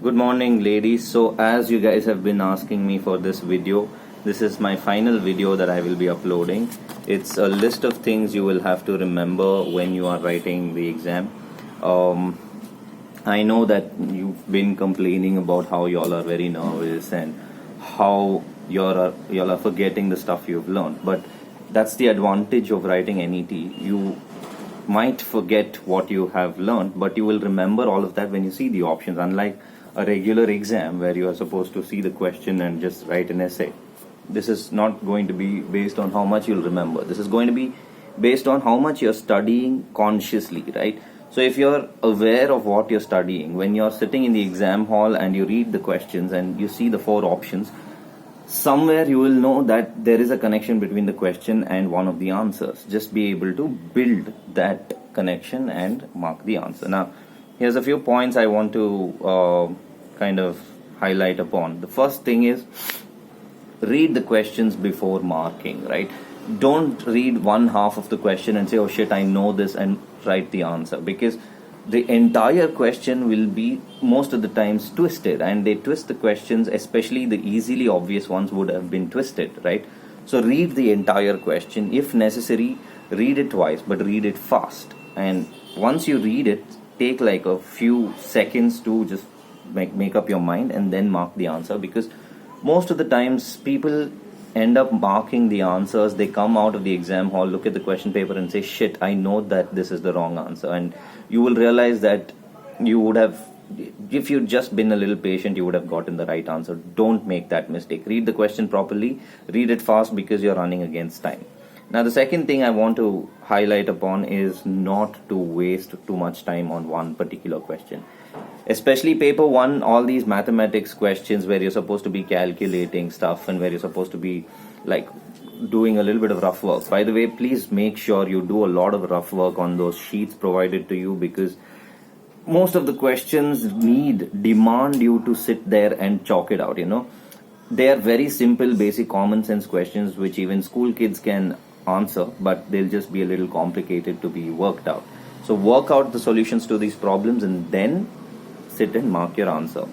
Good morning, ladies. So, as you guys have been asking me for this video, this is my final video that I will be uploading. It's a list of things you will have to remember when you are writing the exam. Um, I know that you've been complaining about how y'all are very nervous and how y'all are forgetting the stuff you've learned. But that's the advantage of writing NET. You might forget what you have learned, but you will remember all of that when you see the options, unlike a regular exam where you are supposed to see the question and just write an essay. This is not going to be based on how much you'll remember. This is going to be based on how much you're studying consciously, right? So if you're aware of what you're studying, when you're sitting in the exam hall and you read the questions and you see the four options, somewhere you will know that there is a connection between the question and one of the answers. Just be able to build that connection and mark the answer. Now, here's a few points I want to kind of highlight upon. The first thing is read the questions before marking, right? Don't read one half of the question and say, oh shit, I know this, and write the answer, because the entire question will be most of the times twisted, and they twist the questions, especially the easily obvious ones would have been twisted, right? So read the entire question. If necessary, read it twice, but read it fast. And once you read it, take like a few seconds to just make up your mind and then mark the answer, because most of the times people end up marking the answers. They come out of the exam hall, look at the question paper and say, shit, I know that this is the wrong answer. And you will realize that you would have, if you'd just been a little patient, you would have gotten the right answer. Don't make that mistake. Read the question properly, read it fast, because you're running against time. Now, the second thing I want to highlight upon is not to waste too much time on one particular question. Especially paper one, all these mathematics questions where you're supposed to be calculating stuff and where you're supposed to be like doing a little bit of rough work. By the way, please make sure you do a lot of rough work on those sheets provided to you, because most of the questions demand you to sit there and chalk it out, you know. They are very simple, basic, common sense questions which even school kids can answer, but they'll just be a little complicated to be worked out. So work out the solutions to these problems and then sit and mark your answer.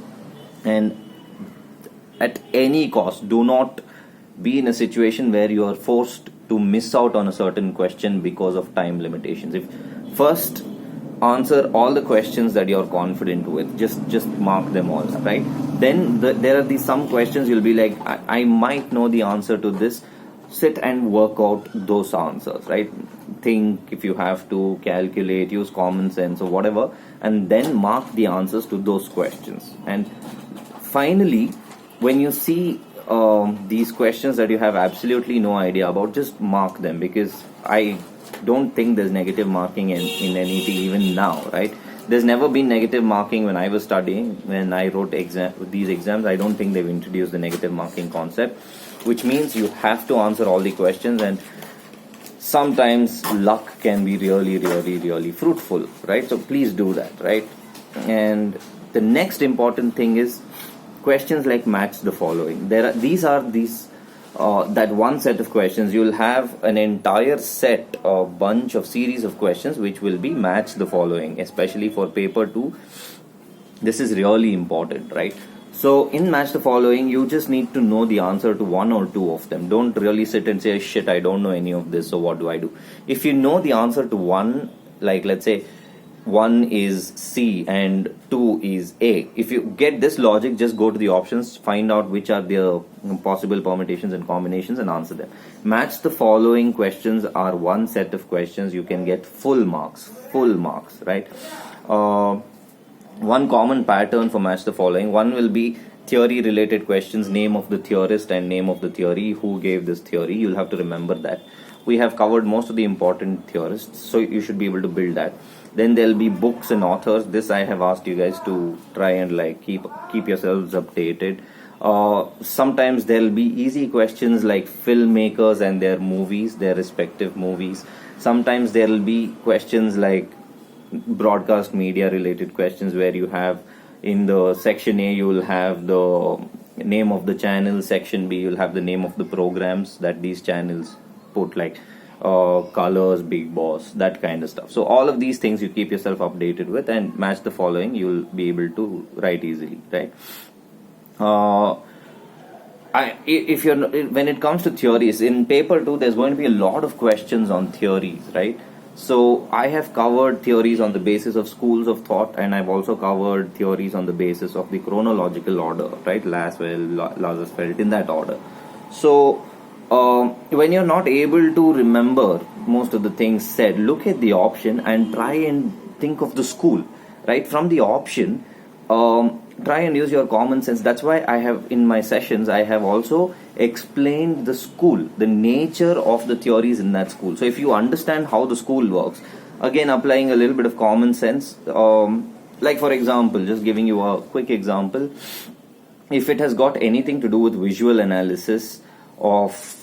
And at any cost, do not be in a situation where you are forced to miss out on a certain question because of time limitations. If first answer all the questions that you're confident with, just mark them all, right? Then there are these some questions you'll be like, I might know the answer to this. Sit and work out those answers, right? Think, if you have to calculate, use common sense or whatever, and then mark the answers to those questions. And finally, when you see these questions that you have absolutely no idea about, just mark them, because I don't think there's negative marking in NET even now, right? There's never been negative marking when I was studying. When I wrote these exams, I don't think they've introduced the negative marking concept, which means you have to answer all the questions, and sometimes luck can be really fruitful, right? So please do that, right? And the next important thing is questions like match the following. That one set of questions, you'll have an entire set, a bunch of series of questions which will be match the following, especially for paper 2. This is really important, right? So in match the following, you just need to know the answer to one or two of them. Don't really sit and say, shit, I don't know any of this, so what do I do? If you know the answer to one, like let's say 1 is C and 2 is A. If you get this logic, just go to the options, find out which are the possible permutations and combinations and answer them. Match the following questions are one set of questions. You can get full marks, right? One common pattern for match the following. One will be theory related questions, name of the theorist and name of the theory, who gave this theory. You'll have to remember that. We have covered most of the important theorists, so you should be able to build that. Then there'll be books and authors. This I have asked you guys to try and like keep yourselves updated. Sometimes there'll be easy questions like filmmakers and their movies, their respective movies. Sometimes there'll be questions like broadcast media related questions, where you have in the section A, you will have the name of the channel, section B, you'll have the name of the programs that these channels put, like colors, big boss, that kind of stuff. So all of these things you keep yourself updated with and match the following, you'll be able to write easily, right? If you're when it comes to theories in paper 2, there's going to be a lot of questions on theories, right? So I have covered theories on the basis of schools of thought, and I've also covered theories on the basis of the chronological order, right? Lasswell, Lazarsfeld, in that order. So when you're not able to remember most of the things said, look at the option and try and think of the school, right? From the option, try and use your common sense. That's why I have, in my sessions, I have also explained the school, the nature of the theories in that school. So if you understand how the school works, again applying a little bit of common sense, like for example, just giving you a quick example, if it has got anything to do with visual analysis of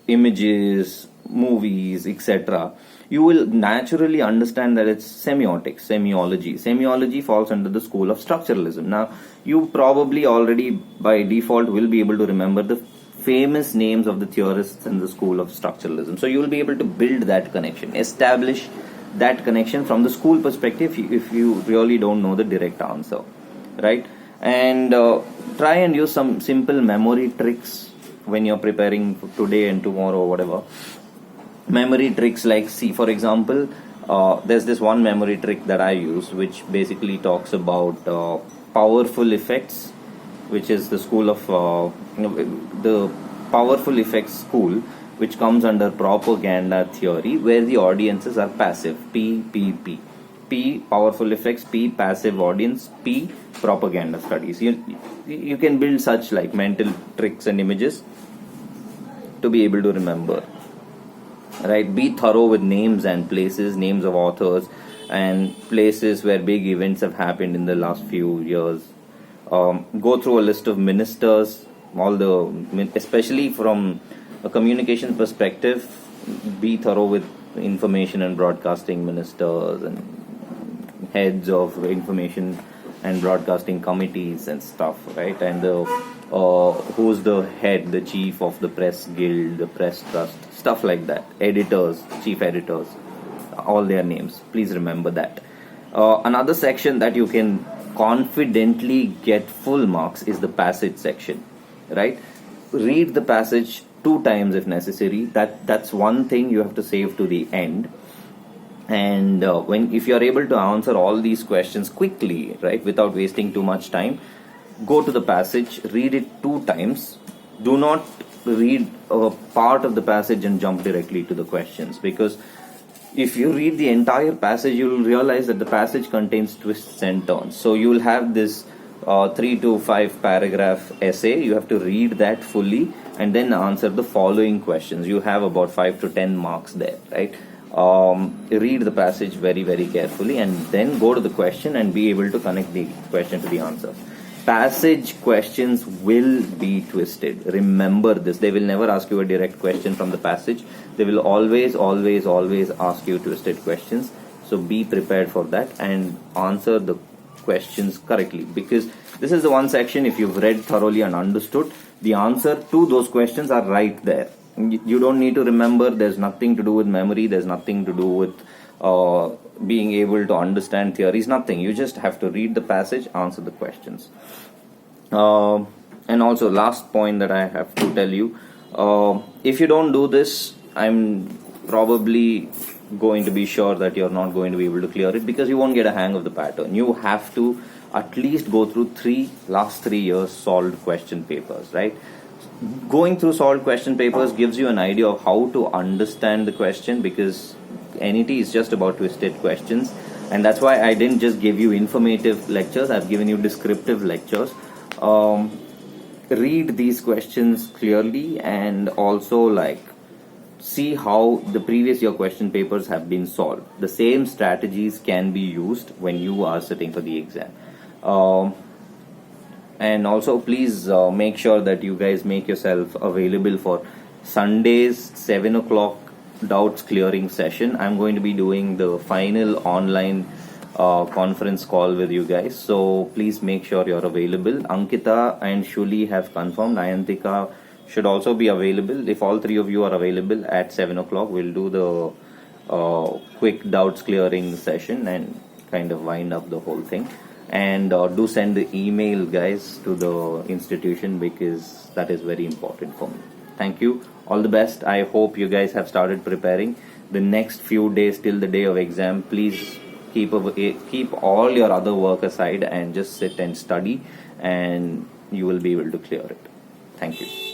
images, movies, etc., you will naturally understand that it's semiotics, semiology. Semiology falls under the school of structuralism. Now, you probably already by default will be able to remember the famous names of the theorists in the school of structuralism. So you will be able to build that connection, establish that connection from the school perspective if you really don't know the direct answer, right? And try and use some simple memory tricks when you're preparing today and tomorrow or whatever. Memory tricks like, see, for example, there's this one memory trick that I use which basically talks about powerful effects, which is the school of the powerful effects school, which comes under propaganda theory, where the audiences are passive. P powerful effects, P passive audience, P propaganda studies. You can build such like mental tricks and images to be able to remember, right? Be thorough with names and places, names of authors and places where big events have happened in the last few years. Go through a list of ministers, especially from a communication perspective. Be thorough with information and broadcasting ministers and heads of information and broadcasting committees and stuff, right? And who's the head, the chief of the press guild, the press trust, stuff like that. Editors, chief editors, all their names. Please remember that. Another section that you can confidently get full marks is the passage section, right? Read the passage 2 times if necessary. That's one thing you have to save to the end. And if you are able to answer all these questions quickly, right, without wasting too much time, go to the passage, read it 2 times. Do not read a part of the passage and jump directly to the questions, because if you read the entire passage, you will realize that the passage contains twists and turns. So you will have this 3 to 5 paragraph essay. You have to read that fully and then answer the following questions. You have about 5 to 10 marks there, right? Read the passage very, very carefully and then go to the question and be able to connect the question to the answer. Passage questions will be twisted. Remember this. They will never ask you a direct question from the passage. They will always ask you twisted questions. So be prepared for that and answer the questions correctly, because this is the one section, if you've read thoroughly and understood, the answer to those questions are right there. You don't need to remember. There's nothing to do with memory. There's nothing to do with being able to understand theories. Nothing. You just have to read the passage, answer the questions. And also, last point that I have to tell you, if you don't do this, I'm probably going to be sure that you're not going to be able to clear it, because you won't get a hang of the pattern. You have to at least go through last 3 years solved question papers, right? Going through solved question papers gives you an idea of how to understand the question, because NET is just about twisted questions, and that's why I didn't just give you informative lectures. I've given you descriptive lectures. Read these questions clearly and also see how the previous year question papers have been solved. The same strategies can be used when you are sitting for the exam. And also, please make sure that you guys make yourself available for Sundays 7 o'clock doubts clearing session. I'm going to be doing the final online conference call with you guys, so please make sure you're available. Ankita and Shuli have confirmed. Ayantika, should also be available. If all three of you are available at 7 o'clock, we'll do the quick doubts clearing session and kind of wind up the whole thing. And do send the email, guys, to the institution, because that is very important for me. Thank you. All the best. I hope you guys have started preparing. The next few days till the day of exam, please keep all your other work aside and just sit and study, and you will be able to clear it. Thank you.